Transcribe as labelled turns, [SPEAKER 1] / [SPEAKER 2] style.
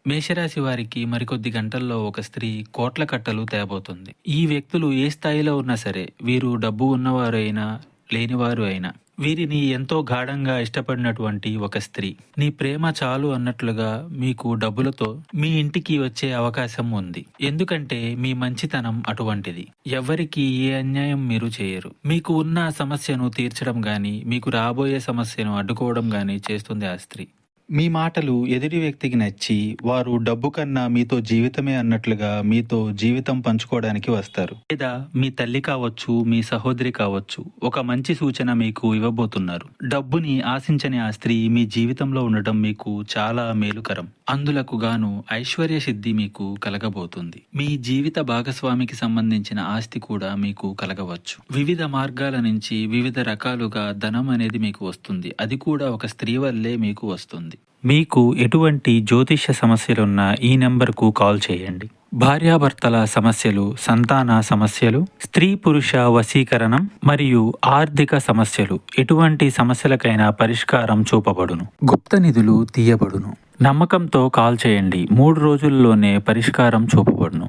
[SPEAKER 1] మేషరాశి వారికి మరికొద్ది గంటల్లో ఒక స్త్రీ కోట్ల కట్టలు తేబోతుంది. ఈ వ్యక్తులు ఏ స్థాయిలో ఉన్నా సరే, వీరు డబ్బు ఉన్నవారు అయినా లేనివారు అయినా, వీరిని ఎంతో గాఢంగా ఇష్టపడినటువంటి ఒక స్త్రీ నీ ప్రేమ చాలు అన్నట్లుగా మీకు డబ్బులతో మీ ఇంటికి వచ్చే అవకాశం ఉంది. ఎందుకంటే మీ మంచితనం అటువంటిది. ఎవ్వరికి ఏ అన్యాయం మీరు చేయరు. మీకు ఉన్న సమస్యను తీర్చడం గాని, మీకు రాబోయే సమస్యను అడ్డుకోవడం గాని చేస్తుంది ఆ స్త్రీ. మీ మాటలు ఎదుటి వ్యక్తికి నచ్చి వారు డబ్బు కన్నా మీతో జీవితమే అన్నట్లుగా మీతో జీవితం పంచుకోవడానికి వస్తారు. లేదా మీ తల్లి కావచ్చు, మీ సహోదరి కావచ్చు, ఒక మంచి సూచన మీకు ఇవ్వబోతున్నారు. డబ్బుని ఆశించని ఆ స్త్రీ మీ జీవితంలో ఉండటం మీకు చాలా మేలుకరం. అందులకు గాను ఐశ్వర్య సిద్ధి మీకు కలగబోతుంది. మీ జీవిత భాగస్వామికి సంబంధించిన ఆస్తి కూడా మీకు కలగవచ్చు. వివిధ మార్గాల నుంచి వివిధ రకాలుగా ధనం అనేది మీకు వస్తుంది. అది కూడా ఒక స్త్రీ వల్లే మీకు వస్తుంది. మీకు ఎటువంటి జ్యోతిష్య సమస్యలున్నా ఈ నెంబర్కు కాల్ చేయండి. భార్యాభర్తల సమస్యలు, సంతాన సమస్యలు, స్త్రీ పురుష వశీకరణం మరియు ఆర్థిక సమస్యలు, ఎటువంటి సమస్యలకైనా పరిష్కారం చూపబడును. గుప్త నిధులు తీయబడును. నమ్మకంతో కాల్ చేయండి. 3 రోజుల్లోనే పరిష్కారం చూపబడును.